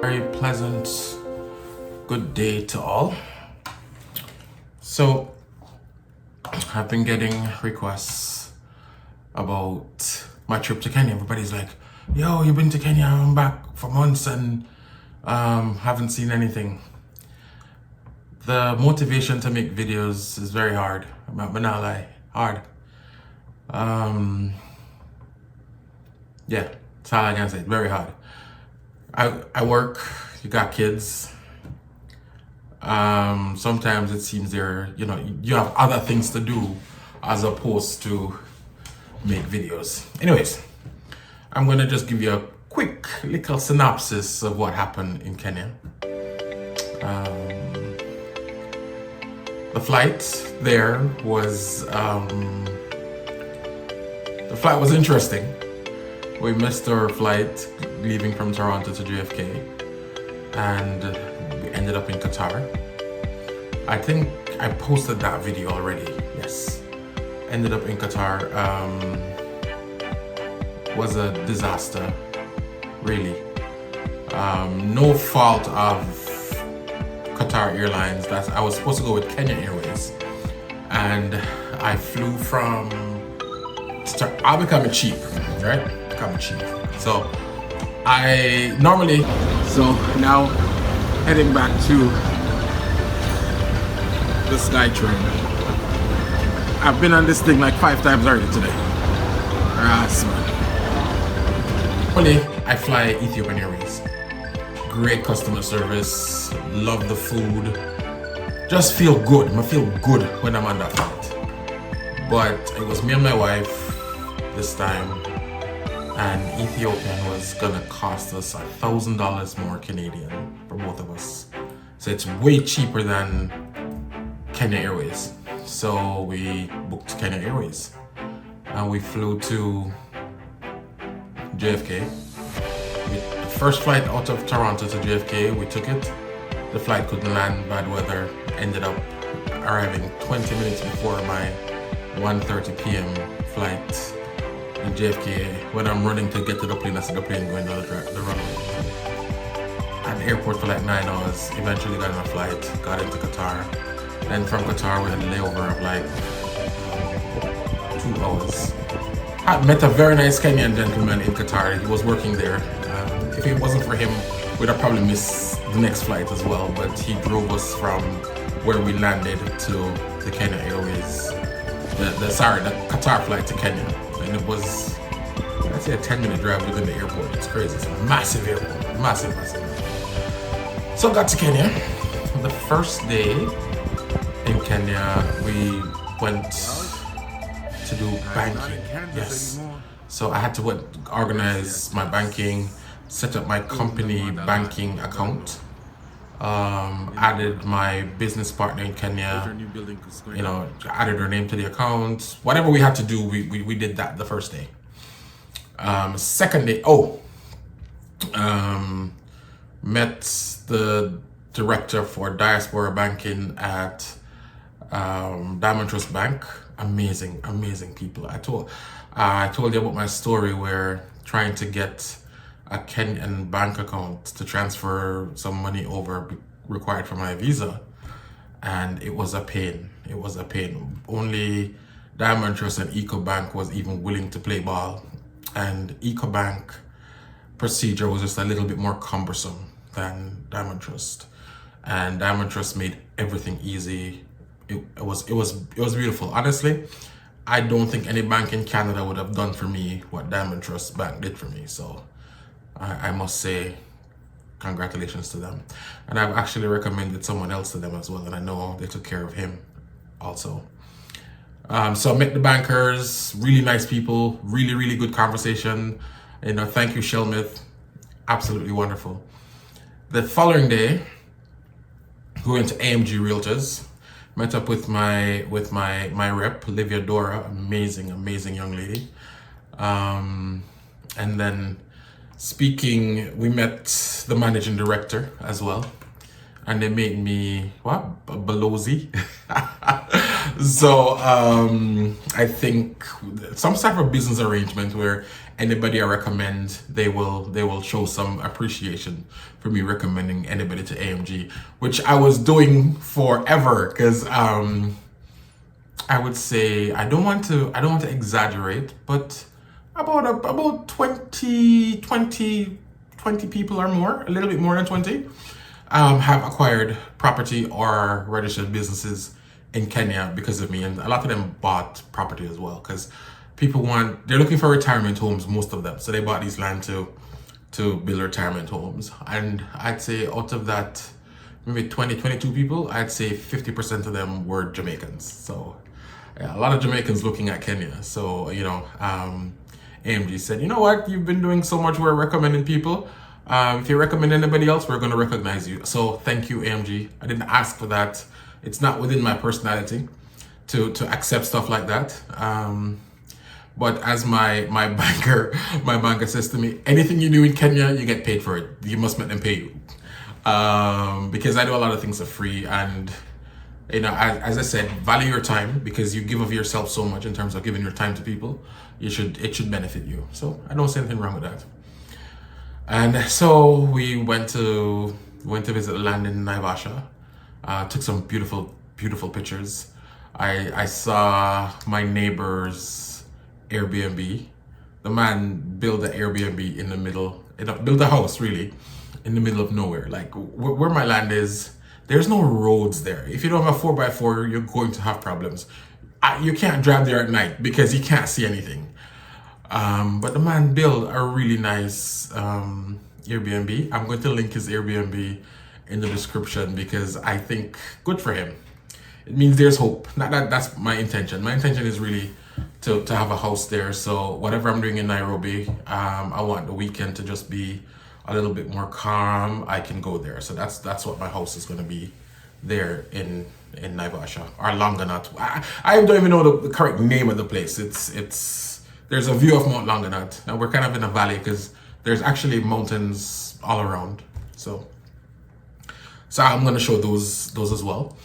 Very pleasant, good day to all. So, I've been getting requests about my trip to Kenya. Everybody's like, yo, you've been to Kenya, I'm back for months and haven't seen anything. The motivation to make videos is very hard. I'm not gonna lie, hard. Yeah, that's all I can say, very hard. I work, you got kids. Sometimes it seems you have other things to do as opposed to make videos. Anyways, I'm gonna just give you a quick little synopsis of what happened in Kenya. The flight there was, the flight was interesting. We missed our flight leaving from Toronto to JFK and we ended up in Qatar. I think I posted that video already, yes. Ended up in Qatar, was a disaster, really. No fault of Qatar Airlines. I was supposed to go with Kenya Airways and I flew from, I'll become cheap, right? Become cheap. So now heading back to the SkyTrain. I've been on this thing like 5 times already today. Normally I fly Ethiopian Airways. Great customer service, love the food, just feel good. I feel good when I'm on that flight. But it was me and my wife this time, and Ethiopian was gonna cost us $1,000 more Canadian for both of us. So it's way cheaper than Kenya Airways. So we booked Kenya Airways and we flew to JFK. The first flight out of Toronto to JFK, we took it. The flight couldn't land, bad weather. Ended up arriving 20 minutes before my 1:30 p.m. flight in JFK. When I'm running to get to the plane, I see the plane going down the runway. At the airport for like 9 hours. Eventually got on a flight, got into Qatar. Then from Qatar we had a layover of like 2 hours. I met a very nice Kenyan gentleman in Qatar. He was working there. If it wasn't for him, we'd have probably missed the next flight as well. But he drove us from where we landed to the Kenya Airways, the Qatar flight to Kenya. And it was, I'd say, a 10-minute drive within the airport. It's crazy. It's a massive airport. Massive. So got to Kenya. The first day in Kenya, we went to do banking. Yes. So I had to organize my banking, set up my company banking account, added my business partner in Kenya, added her name to the account. Whatever we had to do, we did that the first day. Second day, met the director for diaspora banking at Diamond Trust Bank. Amazing people. I told you about my story where trying to get a Kenyan bank account to transfer some money over required for my visa, and it was a pain. Only Diamond Trust and EcoBank was even willing to play ball, and EcoBank procedure was just a little bit more cumbersome than Diamond Trust, and Diamond Trust made everything easy. It was beautiful. Honestly, I don't think any bank in Canada would have done for me what Diamond Trust Bank did for me. So I must say congratulations to them. And I've actually recommended someone else to them as well, and I know they took care of him also. So I met the bankers, really nice people, really good conversation. Thank you, Shelmith. Absolutely wonderful. The following day, we went to AMG Realtors. Met up with my rep, Livia Dora, amazing young lady. And then we met the managing director as well. And they made me, Belozy. So I think some type of business arrangement where anybody I recommend, they will show some appreciation for me recommending anybody to AMG, which I was doing forever, because I would say, I don't want to exaggerate, but about 20 people or more, a little bit more than 20, have acquired property or registered businesses in Kenya because of me. And a lot of them bought property as well, because they're looking for retirement homes, most of them. So they bought these land to build retirement homes. And I'd say out of that, maybe 22 people, I'd say 50% of them were Jamaicans. So yeah, a lot of Jamaicans looking at Kenya. So, AMG said, you know what, you've been doing so much, we're recommending people. If you recommend anybody else, we're going to recognize you. So thank you, AMG. I didn't ask for that. It's not within my personality to accept stuff like that. But as my banker says to me, anything you do in Kenya, you get paid for it. You must make them pay you. Because I do a lot of things for free, and as I said, value your time, because you give of yourself so much in terms of giving your time to people. It should benefit you. So I don't see anything wrong with that. And so we went to visit the land in Naivasha. Took some beautiful pictures. I saw my neighbor's Airbnb. The man built the Airbnb built a house really in the middle of nowhere. Like where my land is, there's no roads there. If you don't have a 4x4, you're going to have problems. You can't drive there at night because you can't see anything. But the man built a really nice Airbnb. I'm going to link his Airbnb in the description, because I think good for him. It means there's hope. Not that's my intention. My intention is really to have a house there. So whatever I'm doing in Nairobi, I want the weekend to just be a little bit more calm. I can go there. So that's what my house is going to be there in Naivasha, or Longonot. I don't even know the correct name of the place. There's a view of Mount Longonot. Now we're kind of in a valley because there's actually mountains all around. So I'm going to show those as well.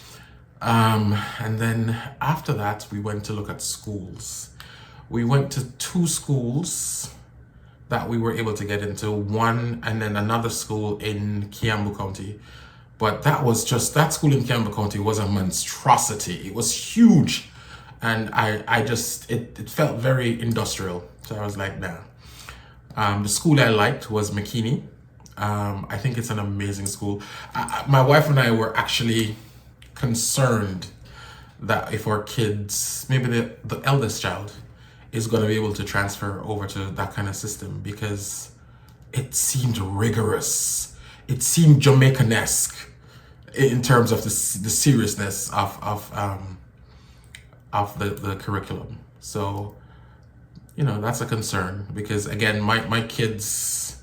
And then after that, we went to look at schools. We went to 2 schools that we were able to get into, one and then another school in Kiambu County. But that school in Kiambu County was a monstrosity. It was huge. And it felt very industrial. So I was like, nah. The school I liked was McKinney. I think it's an amazing school. My wife and I were actually concerned that if our kids, maybe the eldest child, is going to be able to transfer over to that kind of system, because it seemed rigorous. It seemed Jamaican-esque in terms of the seriousness of the curriculum. So, that's a concern, because again, my kids,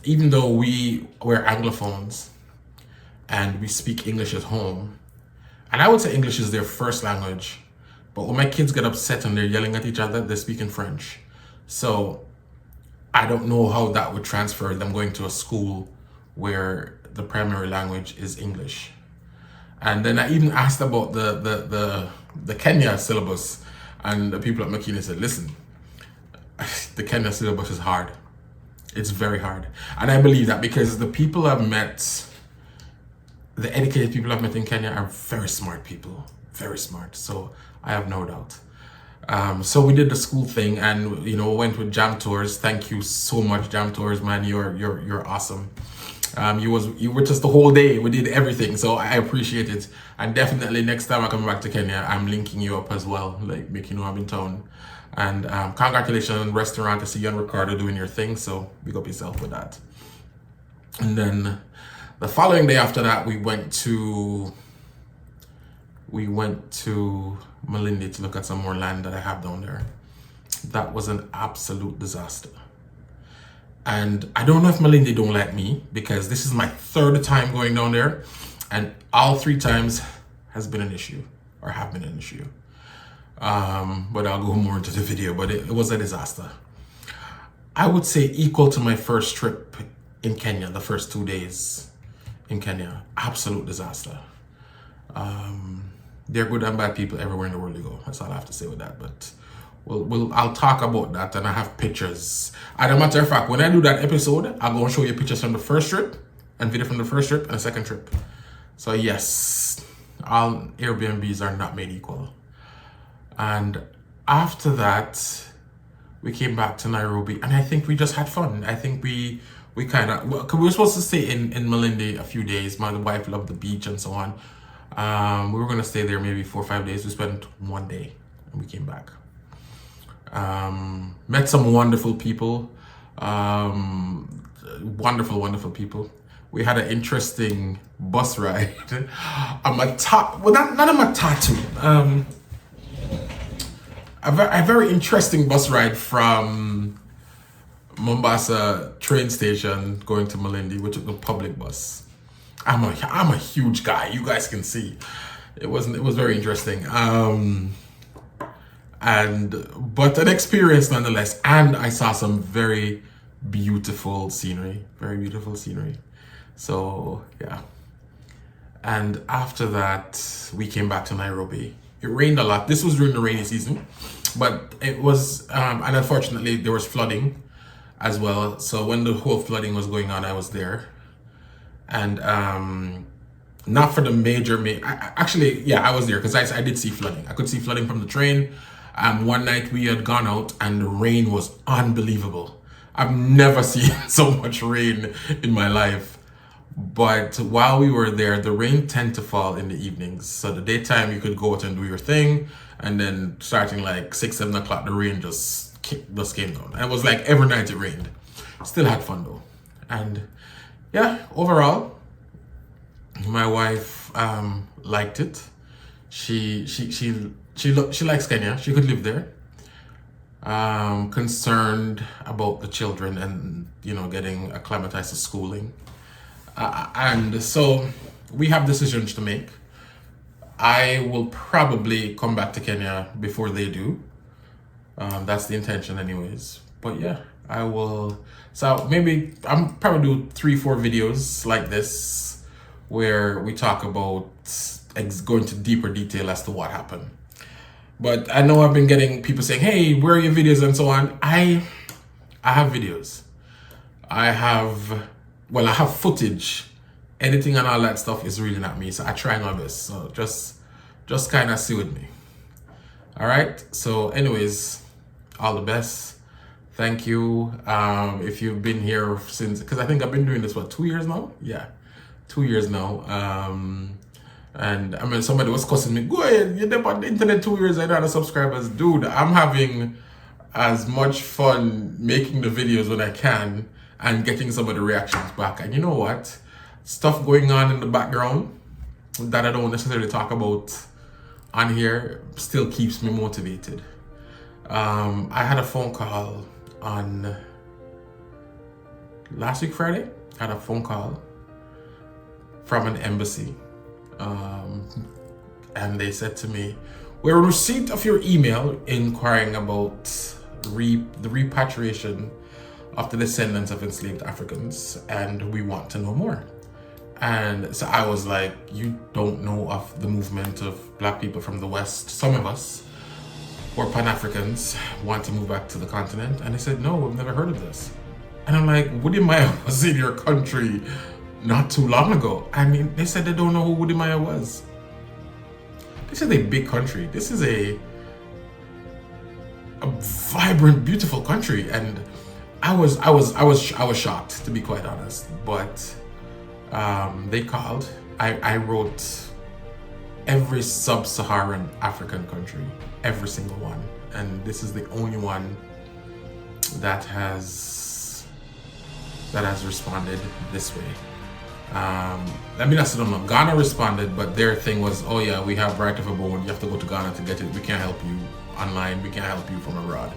even though we're Anglophones and we speak English at home, and I would say English is their first language, but when my kids get upset and they're yelling at each other, they speak in French. So I don't know how that would transfer them going to a school where the primary language is English. And then I even asked about the Kenya syllabus, and the people at McKinney said, listen, the Kenya syllabus is hard. It's very hard. And I believe that because the educated people I've met in Kenya are very smart people, very smart. So I have no doubt. So we did the school thing, and went with Jam Tours. Thank you so much, Jam Tours, man. You're awesome. You were just the whole day. We did everything, so I appreciate it. And definitely next time I come back to Kenya, I'm linking you up as well, like making you know I'm in town. And congratulations, restaurant, to see you and Ricardo doing your thing. So big up yourself with that. And then the following day after that, we went to Malindi to look at some more land that I have down there. That was an absolute disaster. And I don't know if Malindi don't like me, because this is my 3rd time going down there, and all 3 times has been an issue, or have been an issue. But I'll go more into the video, but it was a disaster. I would say equal to my first trip in Kenya, the first 2 days in Kenya. Absolute disaster. There are good and bad people everywhere in the world you go. That's all I have to say with that. But I'll talk about that, and I have pictures. As a matter of fact, when I do that episode, I'll go and show you pictures from the first trip and video from the first trip and the second trip. So yes, all Airbnbs are not made equal. And after that, we came back to Nairobi, and I think we just had fun. I think we kind of, we were supposed to stay in Malindi a few days. My wife loved the beach and so on. We were going to stay there maybe 4 or 5 days. We spent one day and we came back. Met some wonderful people. Wonderful people. We had an interesting bus ride. Not a matatu. A very interesting bus ride from Mombasa train station going to Malindi, which is the public bus. I'm a huge guy. You guys can see. It was very interesting. But an experience nonetheless. And I saw some very beautiful scenery. Very beautiful scenery. So yeah. And after that, we came back to Nairobi. It rained a lot. This was during the rainy season, but it was, and unfortunately there was flooding as well. So when the whole flooding was going on, I was there. And not for the major, actually, yeah, I was there because I did see flooding. I could see flooding from the train. One night we had gone out and the rain was unbelievable. I've never seen so much rain in my life. But while we were there, the rain tended to fall in the evenings. So the daytime you could go out and do your thing, and then starting like 6, 7 o'clock, the rain just came down. And it was like every night it rained. Still had fun though. And yeah, overall, my wife liked it. She likes Kenya. She could live there. Concerned about the children and getting acclimatized to schooling. And so we have decisions to make. I will probably come back to Kenya before they do. That's the intention anyways. But yeah, I will. So maybe I'm probably do 3-4 videos like this where we talk about going to deeper detail as to what happened. But I know I've been getting people saying, hey, where are your videos and so on. I have videos. I have footage. Editing and all that stuff is really not me, so I try my best. So just kind of see with me. All right. So anyways, all the best. Thank you. If you've been here since, because I think I've been doing this 2 years now. Yeah, 2 years now. And I mean, somebody was cussing me. Go ahead, you're there on the internet 2 years. I don't have subscribers, dude. I'm having as much fun making the videos when I can and getting some of the reactions back. And you know what? Stuff going on in the background that I don't necessarily talk about on here still keeps me motivated. I had a phone call on last week Friday. I had a phone call from an embassy. And they said to me, we're in receipt of your email inquiring about the repatriation of the descendants of enslaved Africans, and we want to know more. And so I was like, you don't know of the movement of Black people from the West. Some of us, or Pan-Africans, want to move back to the continent. And they said, no, we've never heard of this. And I'm like, Woody Maya was in your country not too long ago. I mean, they said they don't know who Woody Maya was. This is a big country. This is a vibrant, beautiful country. And I was shocked, to be quite honest. But they called. I wrote every sub-Saharan African country, every single one, and this is the only one that has responded this way. I mean, I still don't know. Ghana responded, but their thing was, oh yeah, we have right of a bone. You have to go to Ghana to get it. We can't help you online. We can't help you from abroad.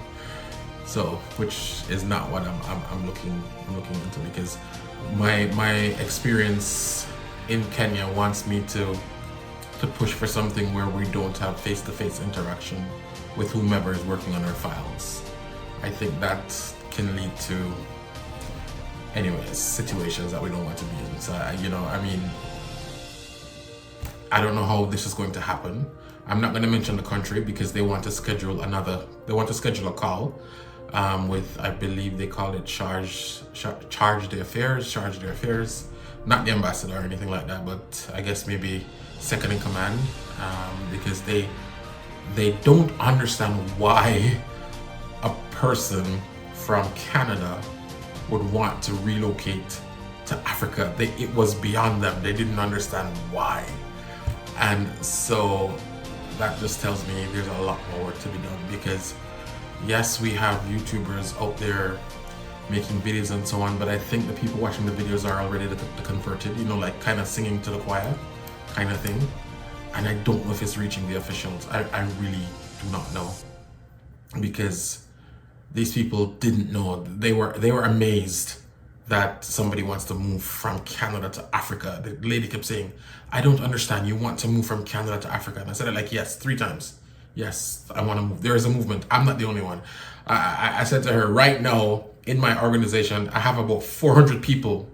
So, which is not what I'm looking into, because my experience in Kenya wants me to push for something where we don't have face-to-face interaction with whomever is working on our files. I think that can lead to, anyways, situations that we don't want to be in. So, I mean, I don't know how this is going to happen. I'm not going to mention the country because they want to schedule a call with, I believe they call it charge their affairs, not the ambassador or anything like that, but I guess maybe second in command, because they don't understand why a person from Canada would want to relocate to Africa. It was beyond them. They didn't understand why. And so that just tells me there's a lot more work to be done, because yes, we have YouTubers out there making videos and so on, but I think the people watching the videos are already the converted, you know, like kind of singing to the choir kind of thing. And I don't know if it's reaching the officials. I really do not know, because these people didn't know. They were amazed that somebody wants to move from Canada to Africa. The lady kept saying, I don't understand, you want to move from Canada to Africa? And I said it like, yes, 3 times. Yes, I want to move. There is a movement. I'm not the only one. I said to her, right now in my organization, I have about 400 people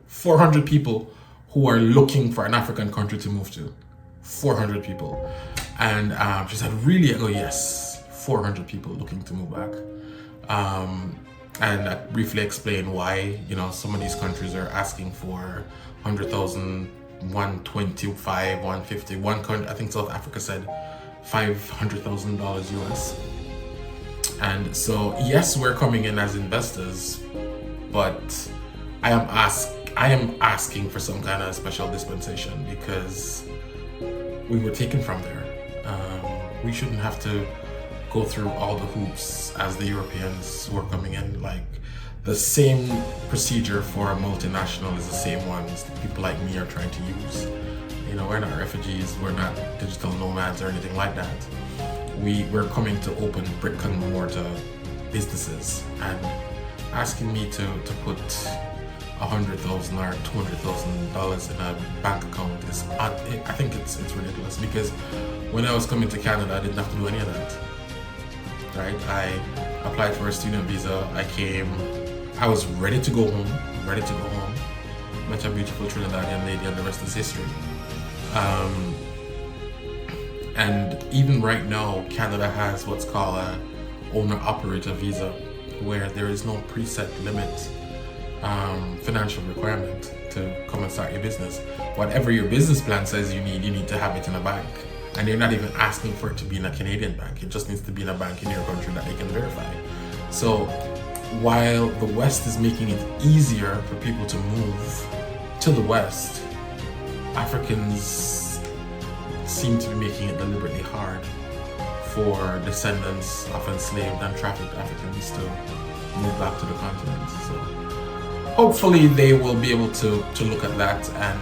who are looking for an African country to move to. 400 people. And she said, really? I go, yes, 400 people looking to move back. And I briefly explained why, you know, some of these countries are asking for 100,000, 125, 150. One country, I think South Africa said $500,000 US. And so, yes, we're coming in as investors, but I am asking for some kind of special dispensation, because we were taken from there. We shouldn't have to go through all the hoops as the Europeans who are coming in. Like, the same procedure for a multinational is the same ones people like me are trying to use. You know, we're not refugees, we're not digital nomads or anything like that. We're coming to open brick and mortar businesses, and asking me to put $100,000 or $200,000 in a bank account is, I think it's ridiculous, because when I was coming to Canada, I didn't have to do any of that. Right? I applied for a student visa. I was ready to go home. Met a beautiful Trinidadian lady, and the rest is history. And even right now, Canada has what's called a owner-operator visa, where there is no preset limit financial requirement to come and start your business. Whatever your business plan says you need to have it in a bank. And you're not even asking for it to be in a Canadian bank. It just needs to be in a bank in your country that they can verify. So while the West is making it easier for people to move to the West, Africans seem to be making it deliberately hard for descendants of enslaved and trafficked Africans to move back to the continent. So hopefully they will be able to look at that and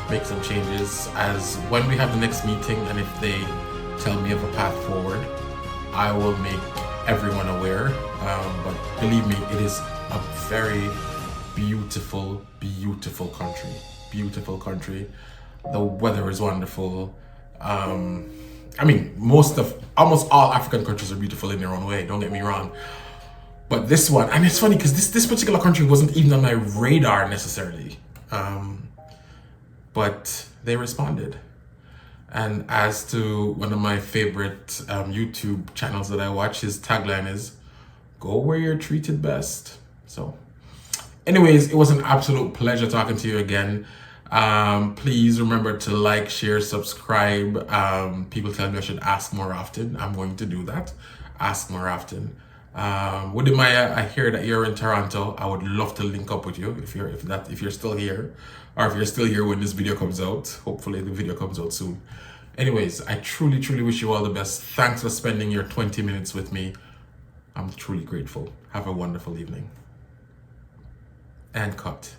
make some changes. As when we have the next meeting, and if they tell me of a path forward, I will make everyone aware. But believe me, it is a very beautiful country. Beautiful country. The weather is wonderful. I mean, almost all African countries are beautiful in their own way, don't get me wrong. But this one, and it's funny because this particular country wasn't even on my radar necessarily. But they responded. And as to one of my favorite YouTube channels that I watch, his tagline is, "Go where you're treated best." So anyways, it was an absolute pleasure talking to you again. Please remember to like, share, subscribe. People tell me I should ask more often. I'm going to do that. Ask more often. Wudimaya, I hear that you're in Toronto. I would love to link up with you if you're still here, or if you're still here when this video comes out. Hopefully the video comes out soon. Anyways, I truly wish you all the best. Thanks for spending your 20 minutes with me. I'm truly grateful. Have a wonderful evening. And cut.